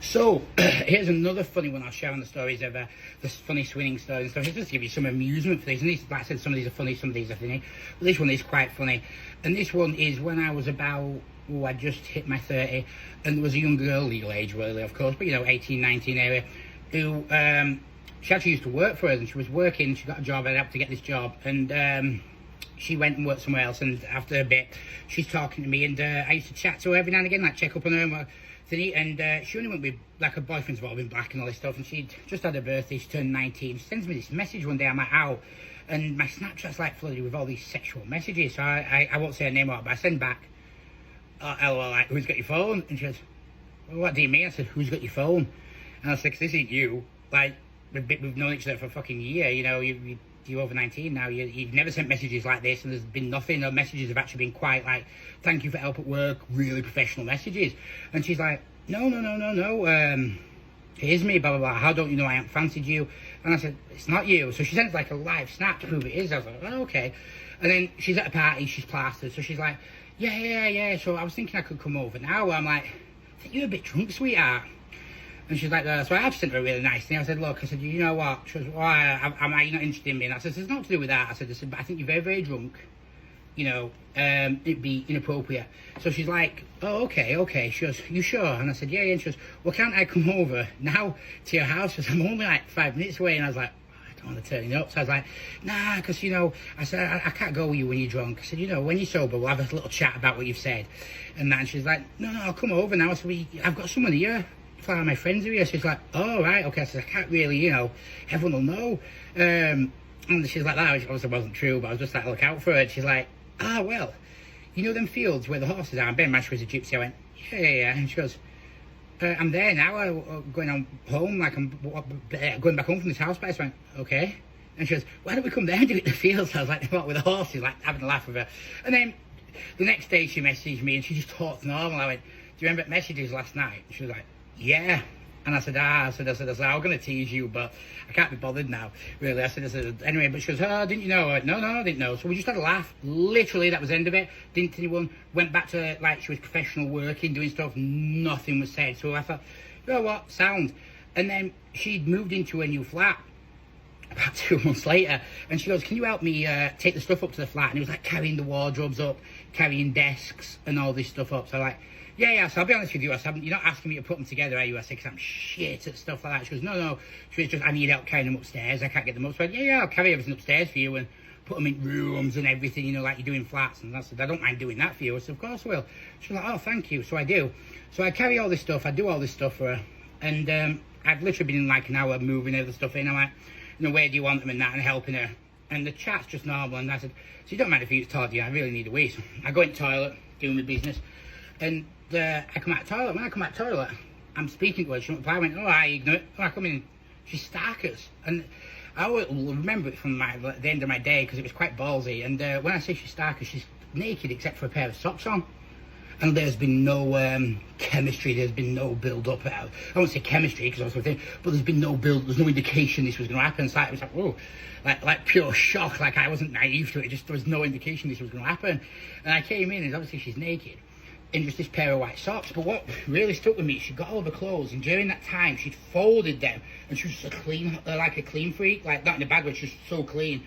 So, here's another funny one I'll share on the stories of the funny swinging stories and stuff. It's just to give you some amusement for these. And these, like I said, some of these are funny, some of these are funny. But this one is quite funny. And this one is when I was about, I just hit my 30. And there was a young girl, legal age really, of course, but 18, 19 area, who, she actually used to work for us. And she was working, she got a job, I helped to get this job. And she went and worked somewhere else. And after a bit, she's talking to me. And I used to chat to her every now and again, like check up on her and and she only went with, like, her boyfriend's involved in black and all this stuff, and she'd just had her birthday, she turned 19, she sends me this message one day, I'm like, out, and my Snapchat's like flooded with all these sexual messages, so I won't say her name out, but I send back, LOL, like, who's got your phone? And she goes, well, what do you mean? I said, who's got your phone? And I said, 'cause this ain't you, like, we've known each other for a fucking year, you're over 19 now, you've never sent messages like this, and there's been nothing. The messages have actually been quite like, thank you for help at work, really professional messages. And she's like, no, here's me, blah, blah, blah, how don't you know I haven't fancied you? And I said, it's not you. So she sends like a live snap to prove it is. I was like, oh, okay. And then she's at a party, she's plastered, so she's like, yeah, so I was thinking I could come over now. I'm like, I think you're a bit drunk, sweetheart. And she's like, so I have sent her a really nice thing. I said, look, you know what? She goes, why? Am I not interested in me? And I said, it's not to do with that. I said, but I think you're very, very drunk. It'd be inappropriate. So she's like, oh, okay. She goes, you sure? And I said, yeah. And she goes, well, can't I come over now to your house? Because I'm only like 5 minutes away. And I was like, I don't want to turn it up. So I was like, nah, because, I said, I can't go with you when you're drunk. I said, when you're sober, we'll have a little chat about what you've said. And then she's like, no, I'll come over now. So I've got someone here. My friends are here. She's like, oh, right, okay. I said, I can't really, everyone will know. And she's like, that obviously wasn't true, but I was just like, look out for her. And she's like, well, them fields where the horses are? And Ben Mash was a gypsy. I went, yeah. And she goes, I'm there now, going on home, like I'm going back home from this house. But I went, okay. And she goes, why don't we come there and do it in the fields? I was like, what, with the horses, like having a laugh with her. And then the next day she messaged me and she just talked normal. I went, do you remember messages last night? And she was like, yeah. And I said, I'm going to tease you, but I can't be bothered now, really. I said, anyway, but she goes, oh, didn't you know? I went, no, I didn't know. So we just had a laugh. Literally, that was the end of it. Didn't anyone, went back to, like, she was professional working, doing stuff. Nothing was said. So I thought, you know what, sound. And then she'd moved into a new flat about 2 months later, and she goes, can you help me take the stuff up to the flat? And it was like carrying the wardrobes up, carrying desks and all this stuff up. So like, yeah, so I'll be honest with you, I said, you're not asking me to put them together, are you? I said, because I'm shit at stuff like that. She goes, no. She was just, I need help carrying them upstairs, I can't get them up. So I went, yeah, I'll carry everything upstairs for you and put them in rooms and everything, like you do in flats. And I said, I don't mind doing that for you. I said, of course I will. She was like, oh, thank you. So I do. So I carry all this stuff, I do all this stuff for her. And I've literally been in like an hour moving all the stuff in. I'm like, where do you want them and that, and helping her. And the chat's just normal. And I said, so you don't mind if you talk to you, I really need a wee. So I go in the toilet, doing my business. And I come out of the toilet. When I come out of the toilet, I'm speaking to her. She went, I went, oh, I ignore it. Oh, I come in, she's starkers. And I will remember it from the end of my day because it was quite ballsy. And when I say she's starkers, she's naked except for a pair of socks on. And there's been no chemistry, there's been no build-up. I won't say chemistry because I was thinking, but there's been no build, there's no indication this was going to happen. So it was like, whoa, like pure shock. Like I wasn't naive to it, just there was no indication this was going to happen. And I came in and obviously she's naked in just this pair of white socks. But what really stuck with me, she got all the clothes, and during that time she'd folded them, and she was just like a clean freak, like not in a bad way, she's so clean,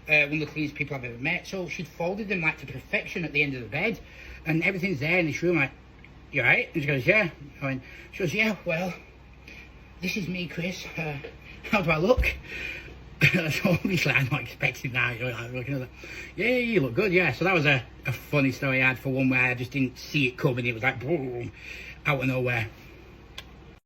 one of the cleanest people I've ever met. So she'd folded them like to perfection at the end of the bed, and everything's there in this room. Like, you right? And she goes, yeah. She goes, yeah, well, this is me, Chris. How do I look? So obviously I'm not expecting that, like looking at that. Yeah, you look good, yeah. So that was a funny story I had for one where I just didn't see it coming. It was like boom, out of nowhere.